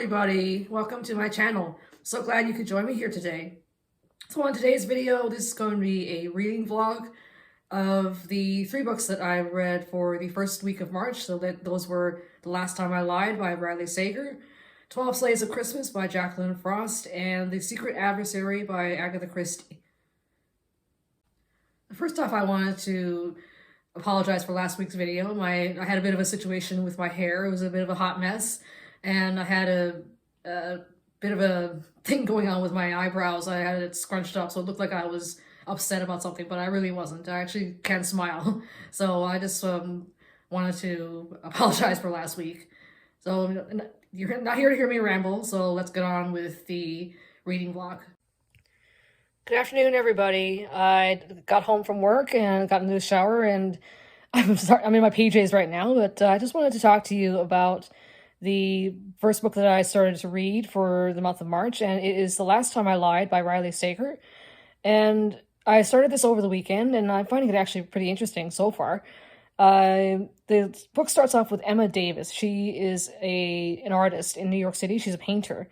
everybody, welcome to my channel. So glad you could join me here today. So on today's video, this is going to be a reading vlog of the 3 books that I read for the first week of March. So those were The Last Time I Lied by Bradley Sager, 12 Slaves of Christmas by Jacqueline Frost, and The Secret Adversary by Agatha Christie. First off, I wanted to apologize for last week's video. I had a bit of a situation with my hair. It was a bit of a hot mess. And I had a bit of a thing going on with my eyebrows. I had it scrunched up, so it looked like I was upset about something, but I really wasn't. I actually can smile. So I just wanted to apologize for last week. So you're not here to hear me ramble, so let's get on with the reading vlog. Good afternoon, everybody. I got home from work and got into the shower, and I'm in my PJs right now, but I just wanted to talk to you about the first book that I started to read for the month of March, and it is The Last Time I Lied by Bradley Sager. And I started this over the weekend, and I'm finding it actually pretty interesting so far. The book starts off with Emma Davis. She is an artist in New York City. She's a painter.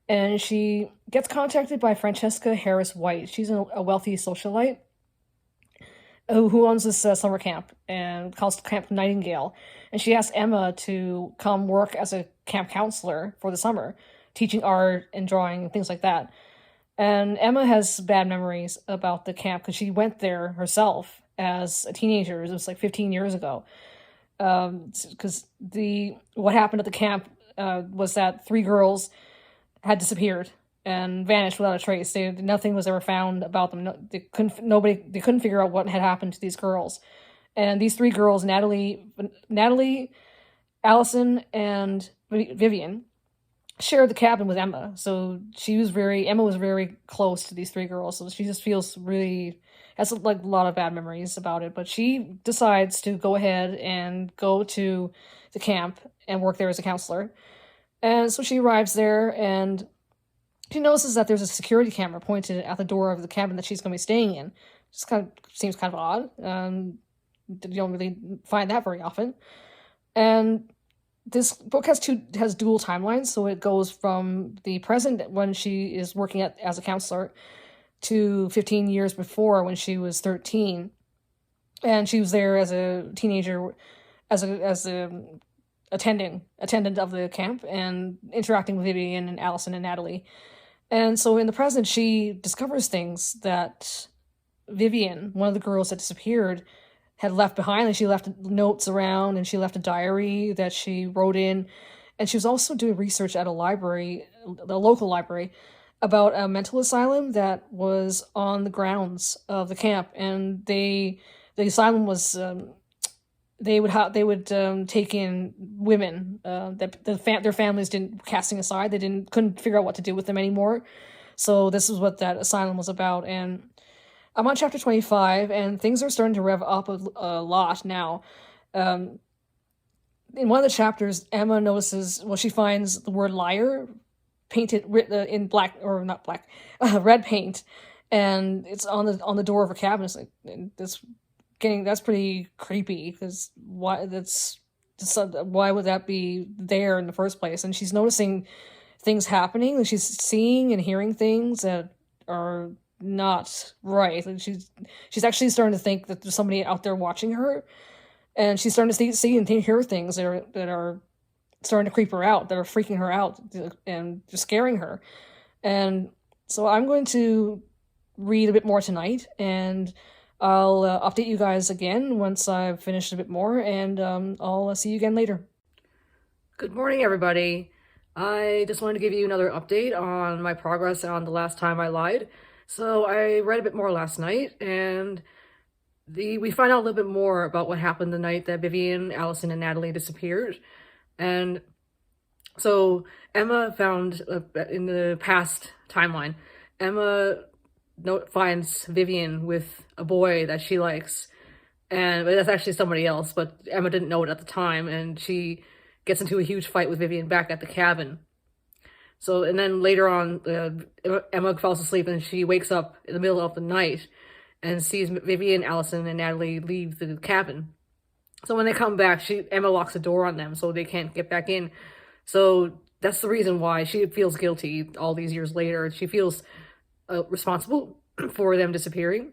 And she gets contacted by Francesca Harris White. She's a wealthy socialite who owns this summer camp and calls Camp Nightingale. And she asked Emma to come work as a camp counselor for the summer, teaching art and drawing and things like that. And Emma has bad memories about the camp because she went there herself as a teenager. It was like 15 years ago. Because what happened at the camp was that 3 girls had disappeared and vanished without a trace. Nothing was ever found about them. They couldn't figure out what had happened to these girls. And these 3 girls, Natalie, Allison, and Vivian, shared the cabin with Emma. So Emma was very close to these 3 girls. So she just has like a lot of bad memories about it. But she decides to go ahead and go to the camp and work there as a counselor. And so she arrives there, and she notices that there's a security camera pointed at the door of the cabin that she's going to be staying in. Just seems kind of odd. You don't really find that very often. And this book has dual timelines, so it goes from the present when she is working as a counselor to 15 years before when she was 13. And she was there as a teenager, as a attendant of the camp and interacting with Vivian and Allison and Natalie. And so in the present, she discovers things that Vivian, one of the girls that disappeared, had left behind. And she left notes around, and she left a diary that she wrote in. And she was also doing research at a local library, about a mental asylum that was on the grounds of the camp. And the asylum was they would take in women that their families didn't, casting aside, couldn't figure out what to do with them anymore. So this is what that asylum was about. And I'm on chapter 25, and things are starting to rev up a lot now. In one of the chapters, Emma notices, she finds the word liar painted in black, or not black, red paint, and it's on the door of her cabin. It's like, that's pretty creepy, because why would that be there in the first place? And she's noticing things happening, and she's seeing and hearing things that are not right. And she's actually starting to think that there's somebody out there watching her, and she's starting to see and hear things that are starting to creep her out, that are freaking her out and just scaring her. And so I'm going to read a bit more tonight, and I'll update you guys again once I've finished a bit more, and I'll see you again later. Good morning, everybody. I just wanted to give you another update on my progress on The Last Time I Lied. So I read a bit more last night, and we find out a little bit more about what happened the night that Vivian, Allison, and Natalie disappeared. And so Emma found, in the past timeline, Emma finds Vivian with a boy that she likes, but that's actually somebody else, but Emma didn't know it at the time, and she gets into a huge fight with Vivian back at the cabin. So, and then later on, Emma falls asleep, and she wakes up in the middle of the night and sees Vivian, Allison, and Natalie leave the cabin. So when they come back, Emma locks the door on them, so they can't get back in. So that's the reason why she feels guilty all these years later. She feels responsible for them disappearing.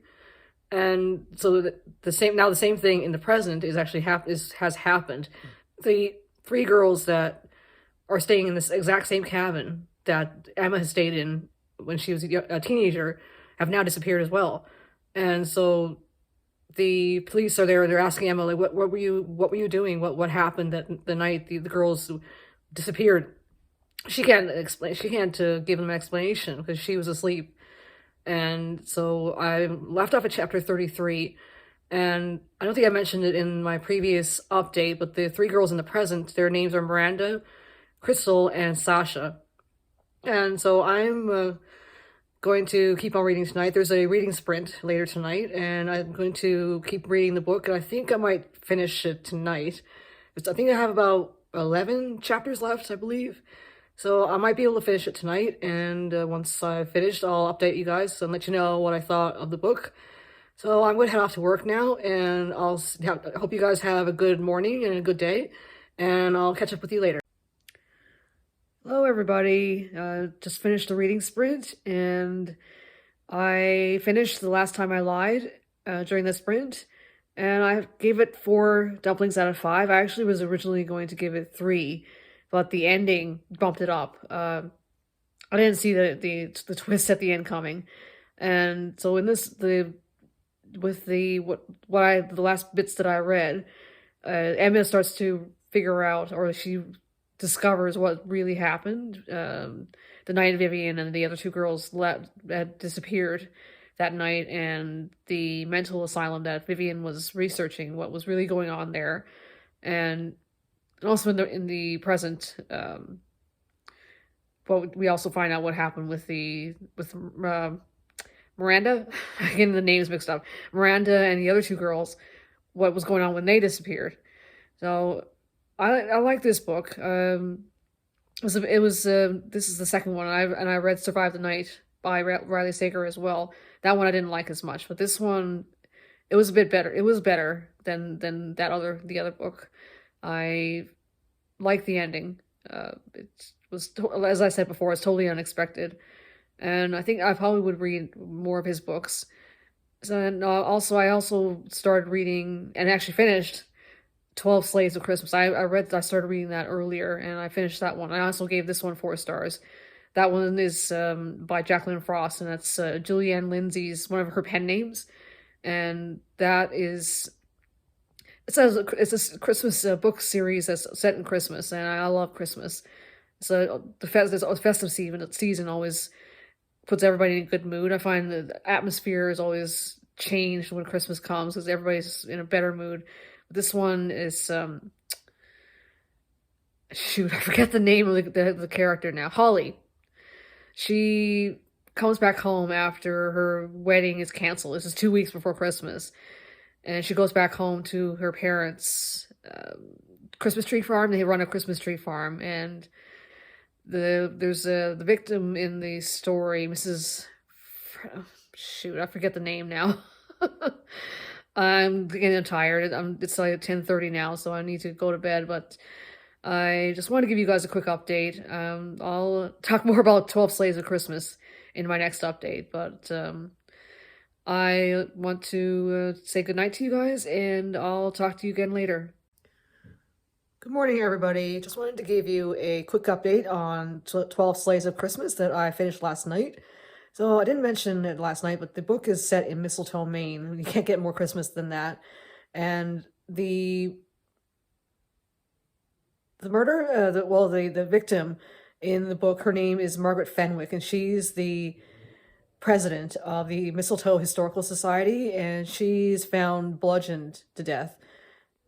And so the same thing in the present is actually has happened. The three girls that are staying in this exact same cabin that Emma has stayed in when she was a teenager have now disappeared as well. And so the police are there and they're asking Emma, like, what were you doing? What happened that the night the girls disappeared? She can't explain. She can't give them an explanation because she was asleep. And so I left off at chapter 33, and I don't think I mentioned it in my previous update, but the three girls in the present, their names are Miranda, Crystal, and Sasha. And so I'm going to keep on reading tonight. There's a reading sprint later tonight, and I'm going to keep reading the book, and I think I might finish it tonight. I think I have about 11 chapters left, I believe. So I might be able to finish it tonight, and once I've finished, I'll update you guys and let you know what I thought of the book. So I'm going to head off to work now, and I hope you guys have a good morning and a good day, and I'll catch up with you later. Hello everybody, just finished the reading sprint, and I finished The Last Time I Lied during the sprint, and I gave it 4 dumplings out of 5. I actually was originally going to give it 3, but the ending bumped it up. I didn't see the twist at the end coming, and so in the last bits that I read, Emma starts to figure out, or she discovers what really happened the night Vivian and the other 2 girls had disappeared that night, and the mental asylum that Vivian was researching, what was really going on there, and also in the present, but we also find out what happened with Miranda. Getting the names mixed up. Miranda and the other 2 girls, what was going on when they disappeared. So I like this book. This is the second one, and I read Survive the Night by Riley Sager as well. That one I didn't like as much, but this one, it was a bit better. It was better than the other book. I like the ending. It was, as I said before, it's totally unexpected, and I think I probably would read more of his books. And I also started reading and actually finished 12 Slaves of Christmas. I started reading that earlier, and I finished that one. I also gave this one 4 stars. That one is by Jacqueline Frost, and that's Julianne Lindsay's, one of her pen names, and that is, it's a Christmas book series that's set in Christmas, and I love Christmas. So the festive season always puts everybody in a good mood. I find the atmosphere is always changed when Christmas comes because everybody's in a better mood. This one is shoot, I forget the name of the character now. Holly. She comes back home after her wedding is canceled. This is 2 weeks before Christmas. And she goes back home to her parents' Christmas tree farm. They run a Christmas tree farm, and there's the victim in the story, Mrs. Shoot, I forget the name now. I'm getting tired. It's like 10:30 now, so I need to go to bed. But I just want to give you guys a quick update. I'll talk more about 12 Slaves of Christmas in my next update, but I want to say goodnight to you guys, and I'll talk to you again later. Good morning, everybody. Just wanted to give you a quick update on 12 Slaves of Christmas that I finished last night. So I didn't mention it last night, but the book is set in Mistletoe, Maine. You can't get more Christmas than that. And the victim in the book, her name is Margaret Fenwick, and she's the president of the Mistletoe Historical Society, and she's found bludgeoned to death,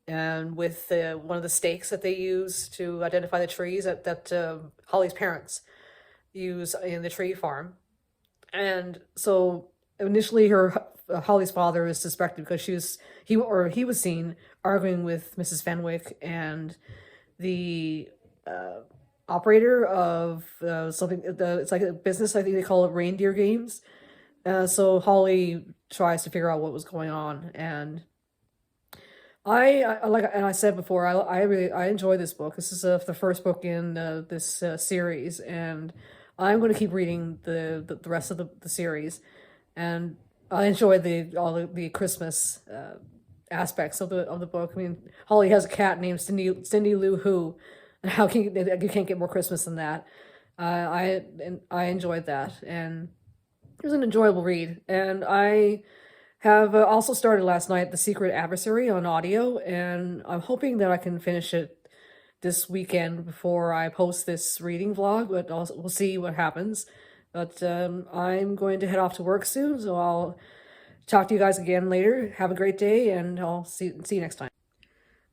and with one of the stakes that they use to identify the trees that Holly's parents use in the tree farm. And so initially Holly's father is suspected because he was seen arguing with Mrs. Fenwick and the operator of something, it's like a business, I think they call it Reindeer Games. So Holly tries to figure out what was going on, and I like, and I said before, I enjoy this book. This is the first book in this series, and I'm going to keep reading the rest of the series, and I enjoy all the Christmas aspects of the book. I mean, Holly has a cat named Cindy Lou Who, and how can you can't get more Christmas than that? I enjoyed that, and it was an enjoyable read, and I have also started last night The Secret Adversary on audio, and I'm hoping that I can finish it this weekend before I post this reading vlog, but also, we'll see what happens. But I'm going to head off to work soon, so I'll talk to you guys again later. Have a great day, and I'll see you next time.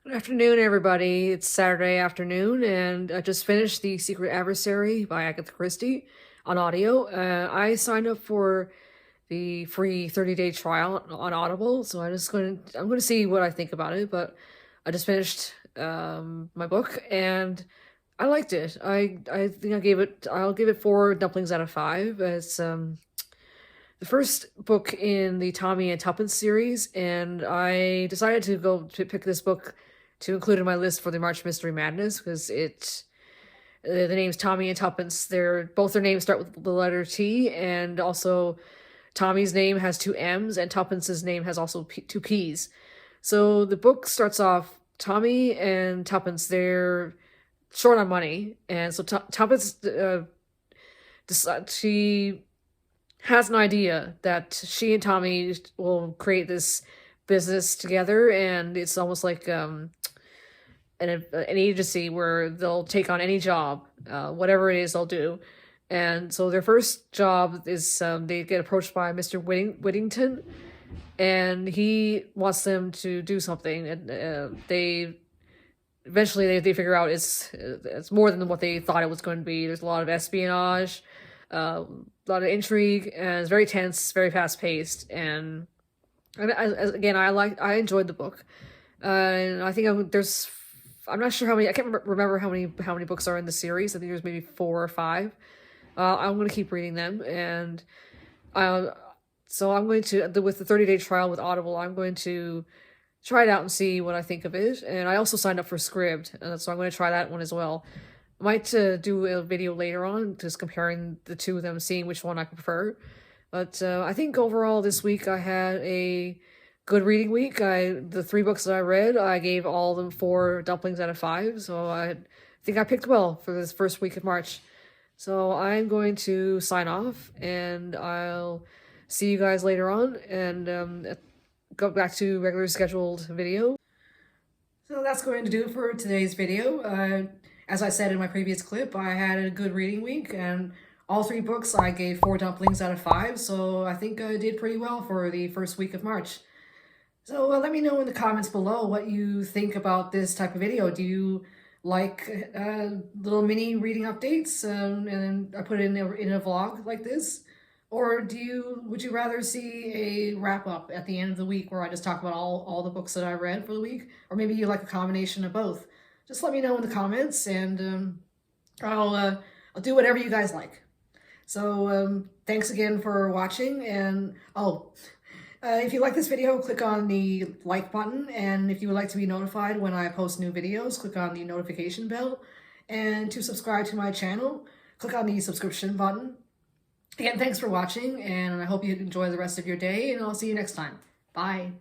Good afternoon, everybody. It's Saturday afternoon, and I just finished The Secret Adversary by Agatha Christie on audio. I signed up for the free 30-day trial on Audible, so I'm going to see what I think about it. But I just finished my book, and I liked it. I think I'll give it 4 dumplings out of 5. It's the first book in the Tommy and Tuppence series, and I decided to pick this book to include in my list for the March Mystery Madness because the name's Tommy and Tuppence. Both their names start with the letter T, and also Tommy's name has 2 M's, and Tuppence's name has also 2 P's. So the book starts off, Tommy and Tuppence, they're short on money, and so Tuppence, she has an idea that she and Tommy will create this business together, and it's almost like an agency where they'll take on any job, whatever it is they'll do. And so their first job is they get approached by Mr. Whittington, and he wants them to do something. And they eventually figure out it's more than what they thought it was going to be. There's a lot of espionage, a lot of intrigue, and it's very tense, very fast paced. And I enjoyed the book, and I think I'm not sure how many. I can't remember how many books are in the series. I think there's maybe 4 or 5. I'm going to keep reading them, and so I'm going to, with the 30-day trial with Audible, I'm going to try it out and see what I think of it. And I also signed up for Scribd, so I'm going to try that one as well. I might do a video later on, just comparing the two of them, seeing which one I prefer. But I think overall this week I had a good reading week. The 3 books that I read, I gave all of them 4 dumplings out of 5, so I think I picked well for this first week of March. So I'm going to sign off, and I'll see you guys later on, and go back to regular scheduled video. So that's going to do it for today's video. As I said in my previous clip, I had a good reading week, and all 3 books I gave 4 dumplings out of 5, so I think I did pretty well for the first week of March. So let me know in the comments below what you think about this type of video. Do you like little mini reading updates, and then I put it in a vlog like this? Or would you rather see a wrap-up at the end of the week where I just talk about all the books that I read for the week? Or maybe you like a combination of both? Just let me know in the comments, and I'll do whatever you guys like. So thanks again for watching, and if you like this video, click on the like button, and if you would like to be notified when I post new videos, click on the notification bell, and to subscribe to my channel, click on the subscription button. Again, thanks for watching, and I hope you enjoy the rest of your day, and I'll see you next time. Bye!